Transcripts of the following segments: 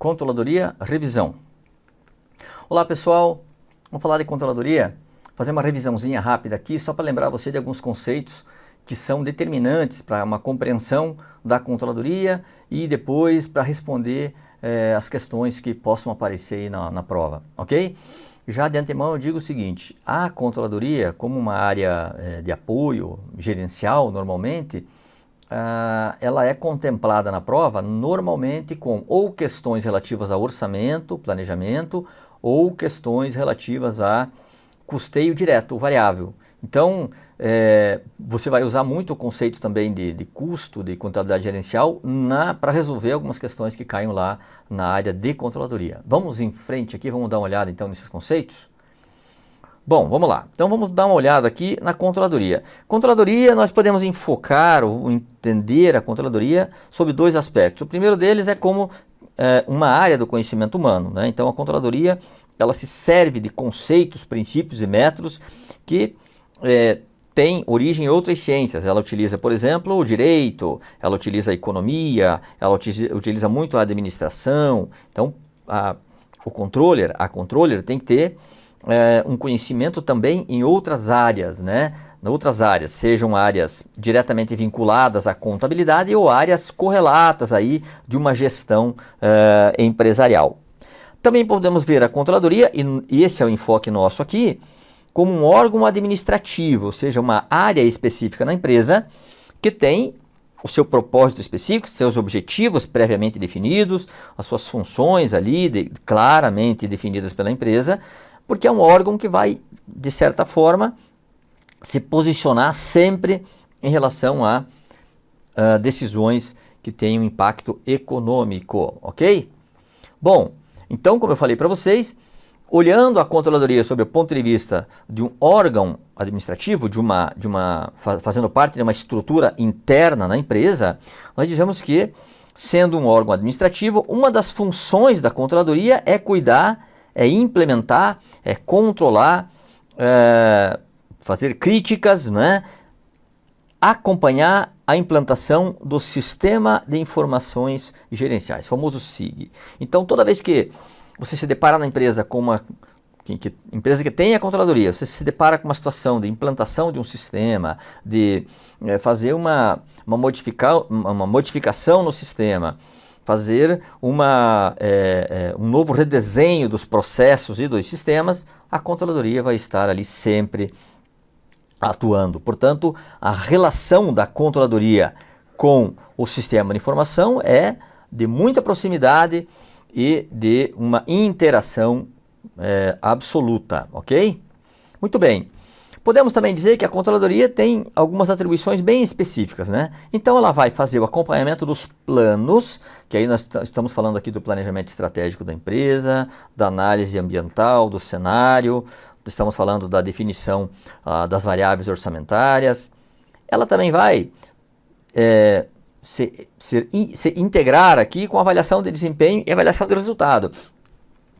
Controladoria, revisão. Olá pessoal, vamos falar de controladoria, fazer uma revisãozinha rápida aqui só para lembrar você de alguns conceitos que são determinantes para uma compreensão da controladoria e depois para responder as questões que possam aparecer aí na prova, ok? Já de antemão eu digo o seguinte, a controladoria como uma área de apoio gerencial normalmente, ela é contemplada na prova normalmente com ou questões relativas a orçamento, planejamento, ou questões relativas a custeio direto, variável. Então, você vai usar muito o conceito também de custo, de contabilidade gerencial, para resolver algumas questões que caem lá na área de controladoria. Vamos em frente aqui, vamos dar uma olhada então nesses conceitos? Bom, vamos lá. Então vamos dar uma olhada aqui na controladoria. Controladoria, nós podemos enfocar ou entender a controladoria sobre dois aspectos. O primeiro deles é como uma área do conhecimento humano, né? Então a controladoria, ela se serve de conceitos, princípios e métodos que têm origem em outras ciências. Ela utiliza, por exemplo, o direito, ela utiliza a economia, ela utiliza muito a administração. Então a controller tem que ter um conhecimento também em outras áreas, né? Em outras áreas, sejam áreas diretamente vinculadas à contabilidade ou áreas correlatas aí de uma gestão empresarial. Também podemos ver a controladoria, e esse é o enfoque nosso aqui, como um órgão administrativo, ou seja, uma área específica na empresa que tem o seu propósito específico, seus objetivos previamente definidos, as suas funções ali claramente definidas pela empresa, porque é um órgão que vai, de certa forma, se posicionar sempre em relação a decisões que têm um impacto econômico, ok? Bom, então, como eu falei para vocês, olhando a controladoria sob o ponto de vista de um órgão administrativo, fazendo parte de uma estrutura interna na empresa, nós dizemos que, sendo um órgão administrativo, uma das funções da controladoria é cuidar, é implementar, é controlar, fazer críticas, né? Acompanhar a implantação do Sistema de Informações Gerenciais, famoso SIG. Então, toda vez que você se depara na empresa com uma empresa que tem a controladoria, você se depara com uma situação de implantação de um sistema, de fazer uma modificação no sistema, fazer um novo redesenho dos processos e dos sistemas, a controladoria vai estar ali sempre atuando. Portanto, a relação da controladoria com o sistema de informação é de muita proximidade e de uma interação absoluta, ok? Muito bem. Podemos também dizer que a controladoria tem algumas atribuições bem específicas, né? Então ela vai fazer o acompanhamento dos planos, que aí nós estamos falando aqui do planejamento estratégico da empresa, da análise ambiental, do cenário, estamos falando da definição das variáveis orçamentárias. Ela também vai se integrar aqui com a avaliação de desempenho e avaliação de resultado.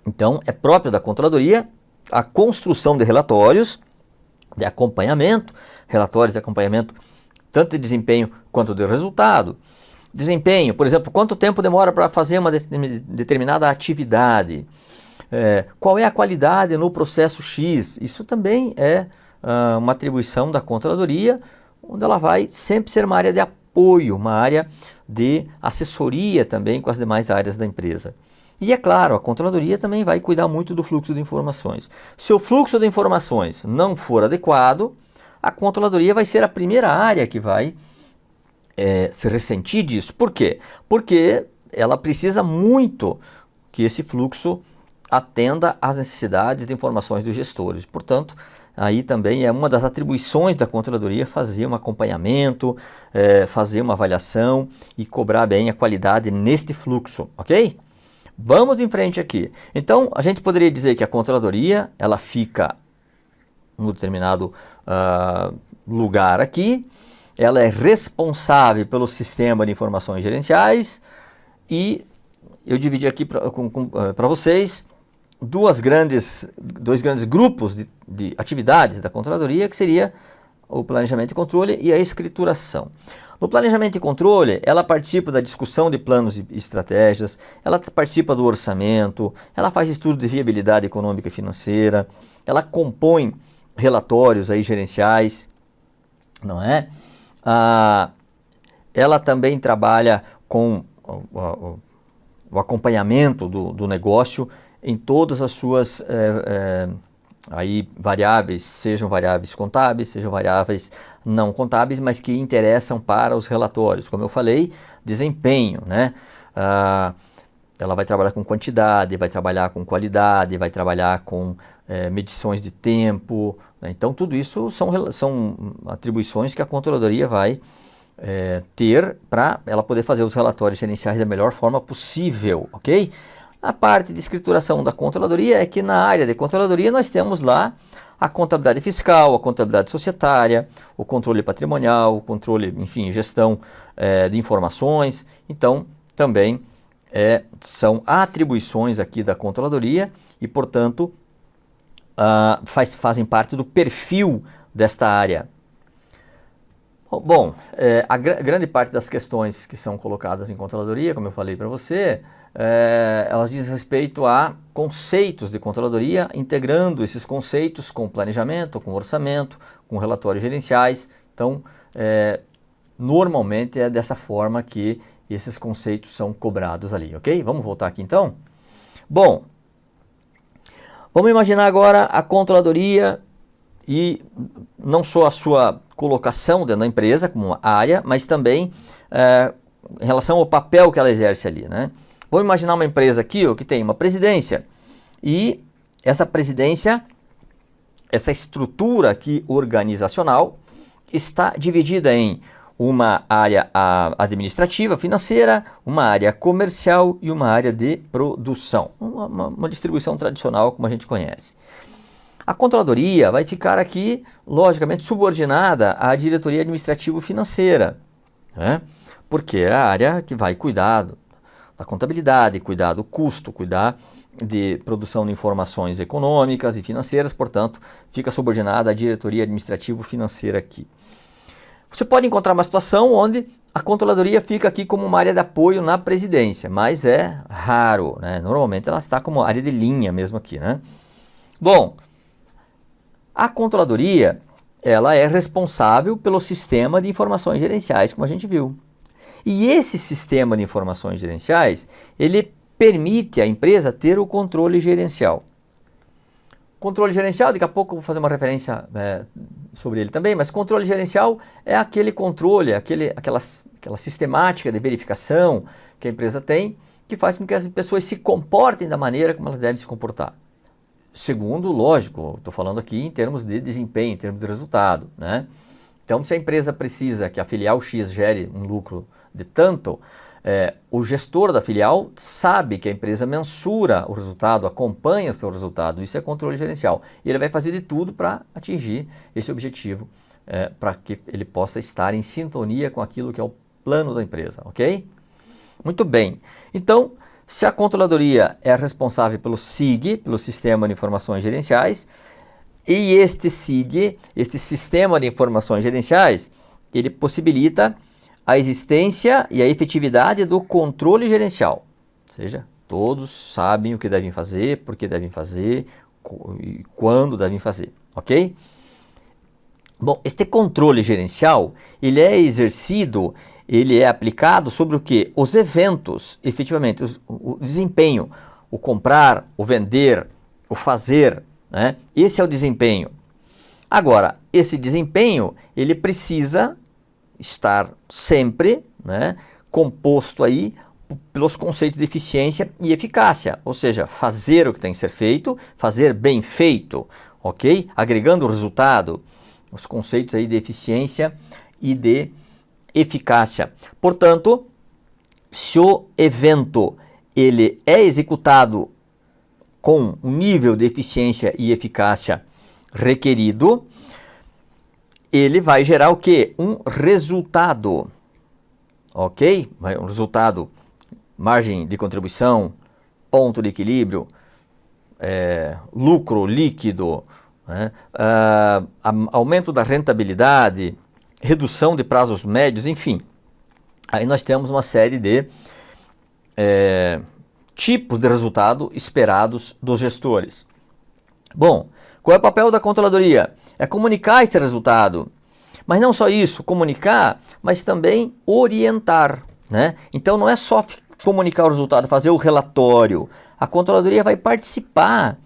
Então é próprio da controladoria a construção de relatórios de acompanhamento, relatórios de acompanhamento tanto de desempenho quanto de resultado. Desempenho, por exemplo, quanto tempo demora para fazer uma determinada atividade, qual é a qualidade no processo X, isso também é uma atribuição da controladoria, onde ela vai sempre ser uma área de apoio, uma área de assessoria também com as demais áreas da empresa. E é claro, a controladoria também vai cuidar muito do fluxo de informações. Se o fluxo de informações não for adequado, a controladoria vai ser a primeira área que vai se ressentir disso. Por quê? Porque ela precisa muito que esse fluxo atenda às necessidades de informações dos gestores. Portanto, aí também é uma das atribuições da controladoria fazer um acompanhamento, fazer uma avaliação e cobrar bem a qualidade neste fluxo, ok? Vamos em frente aqui. Então, a gente poderia dizer que a controladoria, ela fica em um determinado lugar aqui, ela é responsável pelo sistema de informações gerenciais e eu dividi aqui para vocês dois grandes grupos de atividades da controladoria, que seria o planejamento e controle e a escrituração. No planejamento e controle, ela participa da discussão de planos e estratégias, ela participa do orçamento, ela faz estudo de viabilidade econômica e financeira, ela compõe relatórios aí gerenciais, não é? Ela também trabalha com o acompanhamento do negócio em todas as suas aí variáveis, sejam variáveis contábeis, sejam variáveis não contábeis, mas que interessam para os relatórios. Como eu falei, desempenho, né? Ela vai trabalhar com quantidade, vai trabalhar com qualidade, vai trabalhar com medições de tempo, né? Então tudo isso são atribuições que a controladoria vai ter para ela poder fazer os relatórios gerenciais da melhor forma possível, ok? A parte de escrituração da controladoria é que na área de controladoria nós temos lá a contabilidade fiscal, a contabilidade societária, o controle patrimonial, o controle, enfim, gestão de informações. Então, também são atribuições aqui da controladoria e, portanto, fazem parte do perfil desta área. Bom, a grande parte das questões que são colocadas em controladoria, como eu falei para você, elas dizem respeito a conceitos de controladoria, integrando esses conceitos com planejamento, com orçamento, com relatórios gerenciais. Então, normalmente é dessa forma que esses conceitos são cobrados ali, ok? Vamos voltar aqui então? Bom, vamos imaginar agora a controladoria e não só a sua colocação dentro da empresa como área, mas também em relação ao papel que ela exerce ali, né? Vamos imaginar uma empresa aqui que tem uma presidência e essa presidência, essa estrutura aqui organizacional está dividida em uma área administrativa, financeira, uma área comercial e uma área de produção. Uma distribuição tradicional como a gente conhece. A controladoria vai ficar aqui, logicamente, subordinada à diretoria administrativo-financeira, né? Porque é a área que vai cuidar da contabilidade, cuidar do custo, cuidar de produção de informações econômicas e financeiras, portanto, fica subordinada à diretoria administrativo-financeira aqui. Você pode encontrar uma situação onde a controladoria fica aqui como uma área de apoio na presidência, mas é raro, né? Normalmente ela está como área de linha mesmo aqui, né? Bom, a controladoria, ela é responsável pelo sistema de informações gerenciais, como a gente viu. E esse sistema de informações gerenciais, ele permite à empresa ter o controle gerencial. Controle gerencial, daqui a pouco eu vou fazer uma referência sobre ele também, mas controle gerencial é aquele controle, aquela sistemática de verificação que a empresa tem, que faz com que as pessoas se comportem da maneira como elas devem se comportar. Segundo, lógico, estou falando aqui em termos de desempenho, em termos de resultado, né? Então, se a empresa precisa que a filial X gere um lucro de tanto, o gestor da filial sabe que a empresa mensura o resultado, acompanha o seu resultado, isso é controle gerencial. E ele vai fazer de tudo para atingir esse objetivo, para que ele possa estar em sintonia com aquilo que é o plano da empresa, ok? Muito bem. Então, se a controladoria é responsável pelo SIG, pelo Sistema de Informações Gerenciais, e este SIG, este Sistema de Informações Gerenciais, ele possibilita a existência e a efetividade do controle gerencial. Ou seja, todos sabem o que devem fazer, por que devem fazer e quando devem fazer, ok? Bom, este controle gerencial, ele é exercido, ele é aplicado sobre o que? Os eventos, efetivamente, o desempenho, o comprar, o vender, o fazer, né? Esse é o desempenho. Agora, esse desempenho, ele precisa estar sempre, né, composto aí pelos conceitos de eficiência e eficácia, ou seja, fazer o que tem que ser feito, fazer bem feito, ok? Agregando o resultado, os conceitos aí de eficiência e de eficácia. Portanto, se o evento ele é executado com um nível de eficiência e eficácia requerido, ele vai gerar o quê? Um resultado, ok? Um resultado, margem de contribuição, ponto de equilíbrio, lucro líquido, né? Aumento da rentabilidade, redução de prazos médios, enfim. Aí nós temos uma série de tipos de resultado esperados dos gestores. Bom, qual é o papel da controladoria? É comunicar esse resultado. Mas não só isso, comunicar, mas também orientar, né? Então não é só comunicar o resultado, fazer o relatório. A controladoria vai participar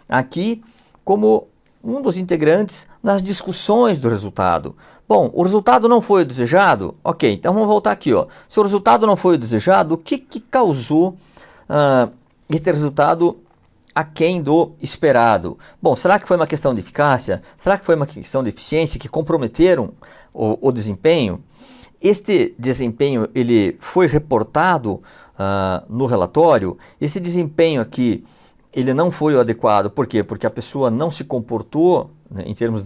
aqui como um dos integrantes nas discussões do resultado. Bom, o resultado não foi o desejado? Ok, então vamos voltar aqui, ó. Se o resultado não foi o desejado, o que causou esse resultado aquém do esperado? Bom, será que foi uma questão de eficácia? Será que foi uma questão de eficiência que comprometeram o desempenho? Este desempenho ele foi reportado no relatório. Esse desempenho aqui ele não foi o adequado. Por quê? Porque a pessoa não se comportou, né, em termos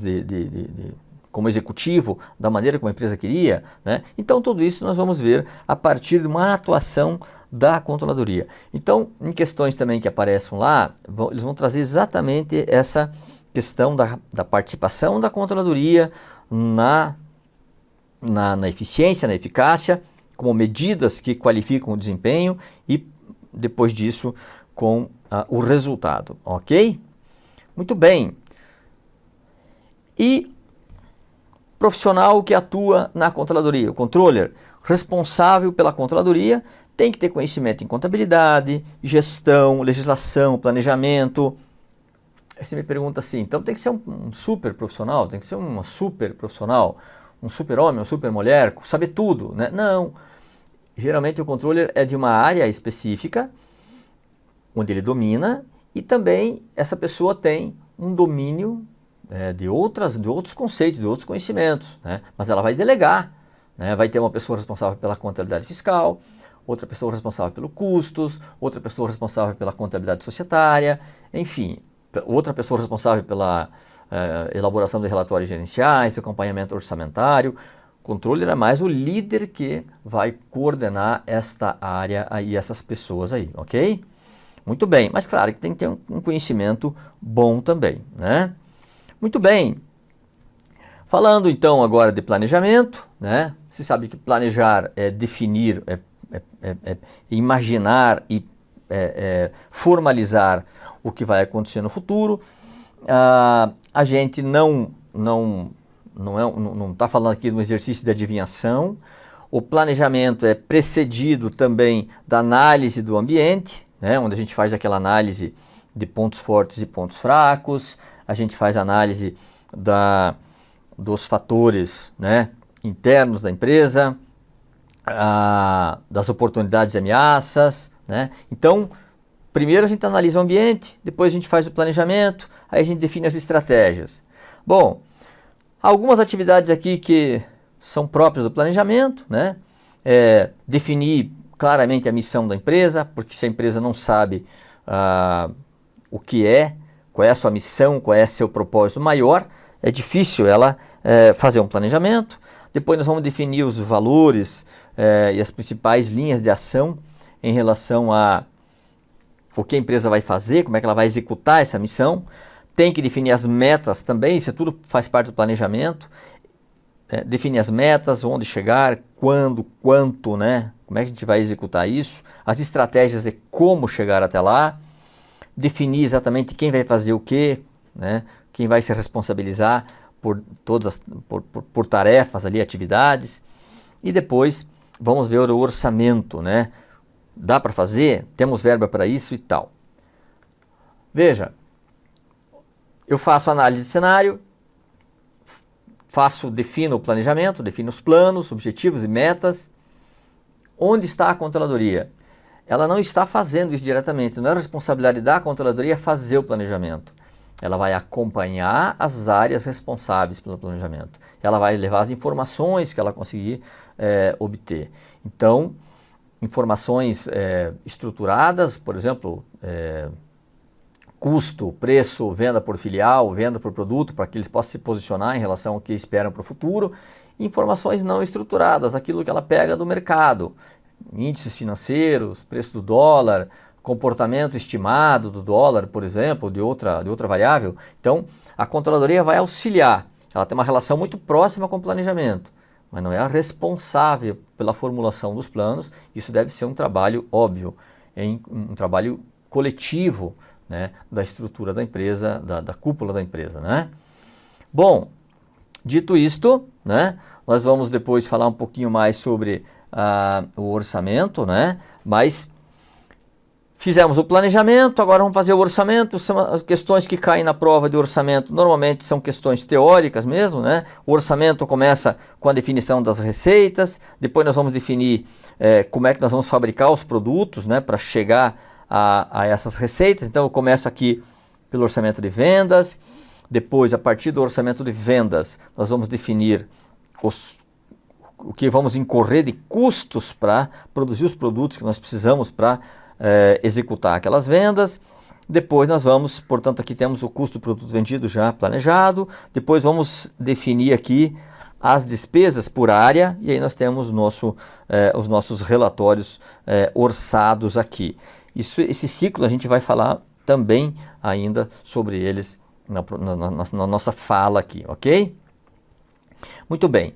como executivo da maneira como a empresa queria, né? Então tudo isso nós vamos ver a partir de uma atuação da controladoria. Então, em questões também que aparecem lá, eles vão trazer exatamente essa questão da participação da controladoria na eficiência, na eficácia, como medidas que qualificam o desempenho e depois disso com o resultado, ok? Muito bem. E profissional que atua na controladoria, o controller, responsável pela controladoria, tem que ter conhecimento em contabilidade, gestão, legislação, planejamento. Aí você me pergunta assim, então tem que ser um super profissional, tem que ser uma super profissional, um super homem, uma super mulher, saber tudo, né? Não. Geralmente o controller é de uma área específica, onde ele domina, e também essa pessoa tem um domínio de outros conceitos, de outros conhecimentos, né? Mas ela vai delegar, né? Vai ter uma pessoa responsável pela contabilidade fiscal, outra pessoa responsável pelos custos, outra pessoa responsável pela contabilidade societária, enfim, outra pessoa responsável pela elaboração de relatórios gerenciais, acompanhamento orçamentário. O controller é mais o líder que vai coordenar esta área e essas pessoas aí, ok? Muito bem, mas claro que tem que ter um conhecimento bom também, né? Muito bem. Falando então agora de planejamento, né? Você sabe que planejar é definir, imaginar e formalizar o que vai acontecer no futuro. A gente não está falando aqui de um exercício de adivinhação. O planejamento é precedido também da análise do ambiente, né? Onde a gente faz aquela análise de pontos fortes e pontos fracos. A gente faz análise dos fatores, né, internos da empresa, das oportunidades e ameaças, né? Então, primeiro a gente analisa o ambiente, depois a gente faz o planejamento, aí a gente define as estratégias. Bom, algumas atividades aqui que são próprias do planejamento, né? Definir claramente a missão da empresa, porque se a empresa não sabe o que é, qual é a sua missão, qual é seu propósito maior, é difícil ela fazer um planejamento. Depois nós vamos definir os valores e as principais linhas de ação em relação a o que a empresa vai fazer, como é que ela vai executar essa missão. Tem que definir as metas também, isso tudo faz parte do planejamento. Definir as metas, onde chegar, quando, quanto, né? Como é que a gente vai executar isso. As estratégias de como chegar até lá. Definir exatamente quem vai fazer o quê, né? Quem vai se responsabilizar por todas por tarefas ali, atividades. E depois vamos ver o orçamento, né? Dá para fazer? Temos verba para isso e tal. Veja, eu faço análise de cenário, defino o planejamento, defino os planos, objetivos e metas. Onde está a controladoria? Ela não está fazendo isso diretamente, não é responsabilidade da controladoria fazer o planejamento. Ela vai acompanhar as áreas responsáveis pelo planejamento. Ela vai levar as informações que ela conseguir obter. Então, informações estruturadas, por exemplo, custo, preço, venda por filial, venda por produto, para que eles possam se posicionar em relação ao que esperam para o futuro. Informações não estruturadas, aquilo que ela pega do mercado. Índices financeiros, preço do dólar, comportamento estimado do dólar, por exemplo, de outra variável. Então, a controladoria vai auxiliar. Ela tem uma relação muito próxima com o planejamento, mas não é a responsável pela formulação dos planos, isso deve ser um trabalho óbvio, um trabalho coletivo, né, da estrutura da empresa, da cúpula da empresa, né? Bom, dito isto, né, nós vamos depois falar um pouquinho mais sobre o orçamento, né? Mas fizemos o planejamento, agora vamos fazer o orçamento. São as questões que caem na prova de orçamento, normalmente são questões teóricas mesmo, né? O orçamento começa com a definição das receitas, depois nós vamos definir como é que nós vamos fabricar os produtos, né, para chegar a essas receitas. Então eu começo aqui pelo orçamento de vendas, depois a partir do orçamento de vendas nós vamos definir o que vamos incorrer de custos para produzir os produtos que nós precisamos para executar aquelas vendas. Depois nós vamos, portanto, aqui temos o custo do produto vendido já planejado. Depois vamos definir aqui as despesas por área e aí nós temos os nossos relatórios orçados aqui. Esse ciclo a gente vai falar também ainda sobre eles na nossa fala aqui, ok? Muito bem.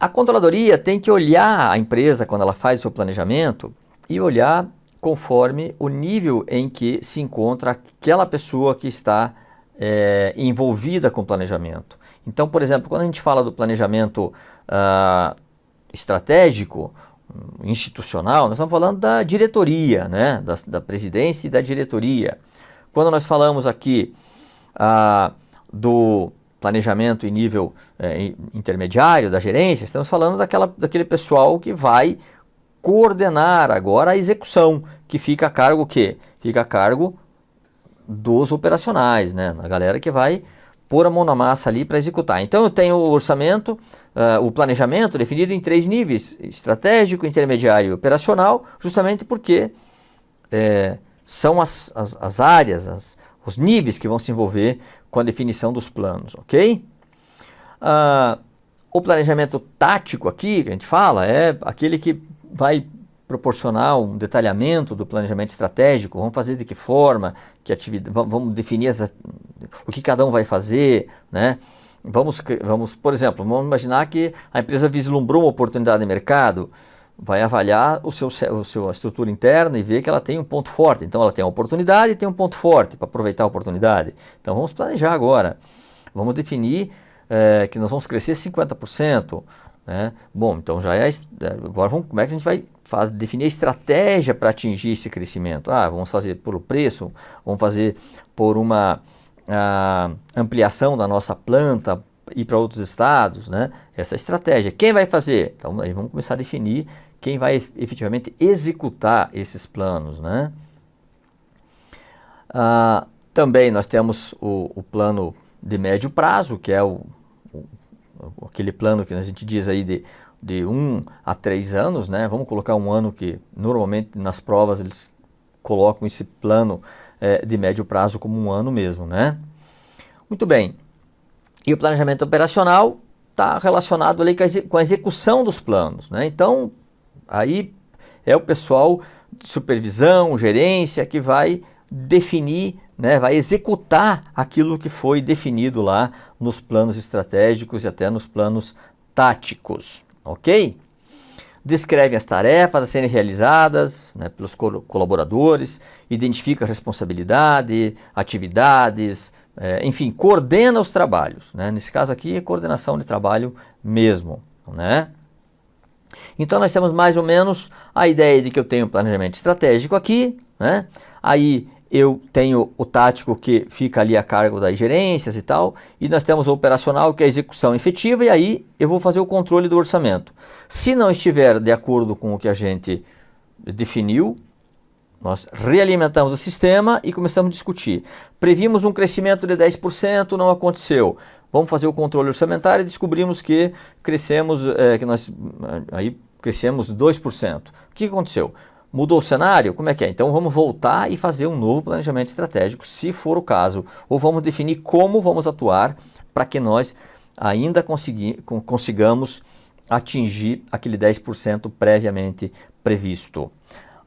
A controladoria tem que olhar a empresa quando ela faz o seu planejamento e olhar conforme o nível em que se encontra aquela pessoa que está envolvida com o planejamento. Então, por exemplo, quando a gente fala do planejamento estratégico, institucional, nós estamos falando da diretoria, né? Da presidência e da diretoria. Quando nós falamos aqui do planejamento em nível intermediário, da gerência, estamos falando daquele pessoal que vai coordenar agora a execução, que fica a cargo o quê? Fica a cargo dos operacionais, né? A galera que vai pôr a mão na massa ali para executar. Então eu tenho o orçamento, o planejamento definido em 3 níveis, estratégico, intermediário e operacional, justamente porque são as áreas, os níveis que vão se envolver com a definição dos planos, ok? O planejamento tático aqui, que a gente fala, é aquele que vai proporcionar um detalhamento do planejamento estratégico. Vamos fazer de que forma, que atividade, vamos definir o que cada um vai fazer, né? Vamos, por exemplo, vamos imaginar que a empresa vislumbrou uma oportunidade de mercado, vai avaliar a estrutura interna e ver que ela tem um ponto forte. Então ela tem uma oportunidade e tem um ponto forte para aproveitar a oportunidade. Então vamos planejar agora. Vamos definir que nós vamos crescer 50%. Né? Bom, então já agora como é que a gente vai definir a estratégia para atingir esse crescimento? Vamos fazer pelo preço, vamos fazer por uma ampliação da nossa planta, ir para outros estados, né? Essa estratégia. Quem vai fazer? Então aí vamos começar a definir quem vai efetivamente executar esses planos, né? Também nós temos o plano de médio prazo, que é aquele plano que a gente diz aí de 1 a 3 anos, né? Vamos colocar um ano que normalmente nas provas eles colocam esse plano de médio prazo como um ano mesmo, né? Muito bem. E o planejamento operacional está relacionado ali com a execução dos planos, né? Então, aí é o pessoal de supervisão, gerência, que vai definir, né, vai executar aquilo que foi definido lá nos planos estratégicos e até nos planos táticos, ok? Descreve as tarefas a serem realizadas, né, pelos colaboradores, identifica a responsabilidade, atividades, enfim, coordena os trabalhos, né? Nesse caso aqui é coordenação de trabalho mesmo, né? Então nós temos mais ou menos a ideia de que eu tenho um planejamento estratégico aqui, né? Aí eu tenho o tático que fica ali a cargo das gerências e tal, e nós temos o operacional que é a execução efetiva, e aí eu vou fazer o controle do orçamento. Se não estiver de acordo com o que a gente definiu, nós realimentamos o sistema e começamos a discutir. Previmos um crescimento de 10%, não aconteceu. Vamos fazer o controle orçamentário e descobrimos que crescemos 2%. O que aconteceu? Mudou o cenário? Como é que é? Então vamos voltar e fazer um novo planejamento estratégico, se for o caso. Ou vamos definir como vamos atuar para que nós ainda consigamos atingir aquele 10% previamente previsto.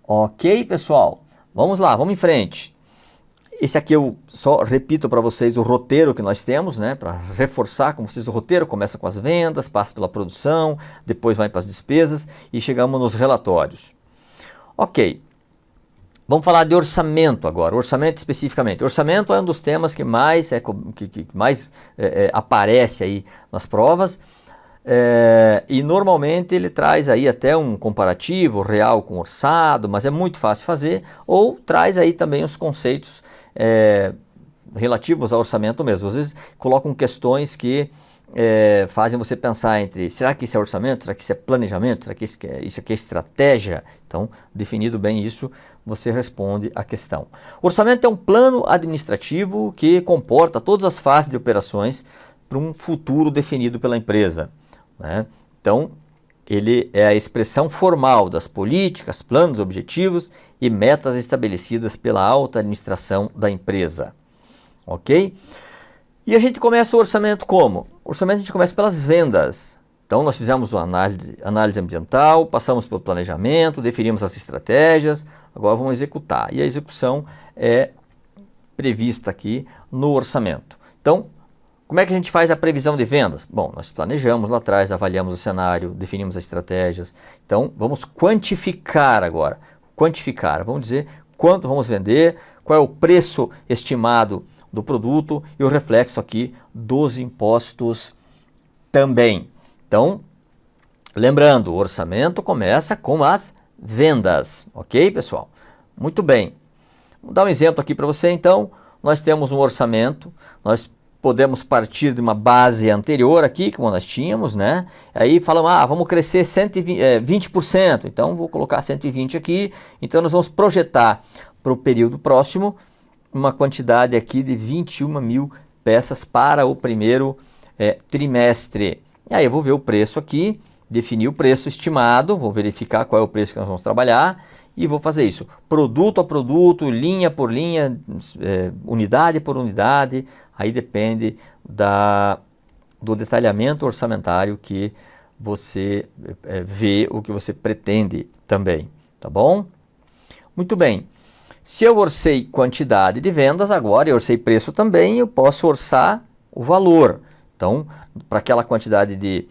Ok, pessoal? Vamos lá, vamos em frente. Esse aqui eu só repito para vocês o roteiro que nós temos, né, para reforçar com vocês o roteiro. Começa com as vendas, passa pela produção, depois vai para as despesas e chegamos nos relatórios. Ok, vamos falar de orçamento agora, orçamento especificamente. Orçamento é um dos temas que mais, aparece aí nas provas. E normalmente ele traz aí até um comparativo real com orçado, mas é muito fácil fazer, ou traz aí também os conceitos relativos ao orçamento mesmo. Às vezes colocam questões que fazem você pensar entre, será que isso é orçamento, será que isso é planejamento, será que isso aqui é estratégia? Então, definido bem isso, você responde a questão. O orçamento é um plano administrativo que comporta todas as fases de operações para um futuro definido pela empresa, né? Então, ele é a expressão formal das políticas, planos, objetivos e metas estabelecidas pela alta administração da empresa. Ok? E a gente começa o orçamento como? O orçamento a gente começa pelas vendas. Então, nós fizemos uma análise ambiental, passamos pelo planejamento, definimos as estratégias, agora vamos executar. E a execução é prevista aqui no orçamento. Então, como é que a gente faz a previsão de vendas? Bom, nós planejamos lá atrás, avaliamos o cenário, definimos as estratégias. Então, vamos quantificar agora. Quantificar, vamos dizer quanto vamos vender, qual é o preço estimado do produto e o reflexo aqui dos impostos também. Então, lembrando, o orçamento começa com as vendas, ok, pessoal? Muito bem. Vou dar um exemplo aqui para você, então. Nós temos um orçamento, nós podemos partir de uma base anterior aqui, como nós tínhamos, né? Aí falamos, vamos crescer 20%, então vou colocar 120 aqui. Então nós vamos projetar para o período próximo uma quantidade aqui de 21 mil peças para o primeiro trimestre. E aí eu vou ver o preço aqui, definir o preço estimado, vou verificar qual é o preço que nós vamos trabalhar e vou fazer isso produto a produto, linha por linha, unidade por unidade. Aí depende do detalhamento orçamentário que você vê, o que você pretende também, tá bom? Muito bem. Se eu orcei quantidade de vendas, agora eu orcei preço também, eu posso orçar o valor. Então, para aquela quantidade de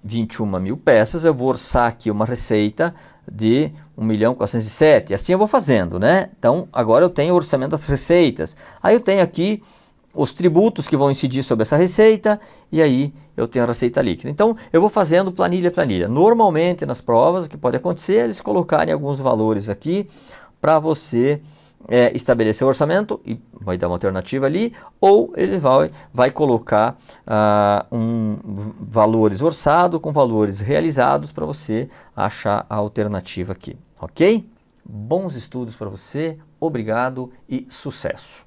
21 mil peças, eu vou orçar aqui uma receita de 1.407.000. E assim eu vou fazendo, né? Então, agora eu tenho o orçamento das receitas. Aí eu tenho aqui os tributos que vão incidir sobre essa receita e aí eu tenho a receita líquida. Então, eu vou fazendo planilha a planilha. Normalmente, nas provas, o que pode acontecer é eles colocarem alguns valores aqui para você estabelecer o orçamento e vai dar uma alternativa ali, ou ele vai colocar valores orçados com valores realizados para você achar a alternativa aqui, ok? Bons estudos para você, obrigado e sucesso!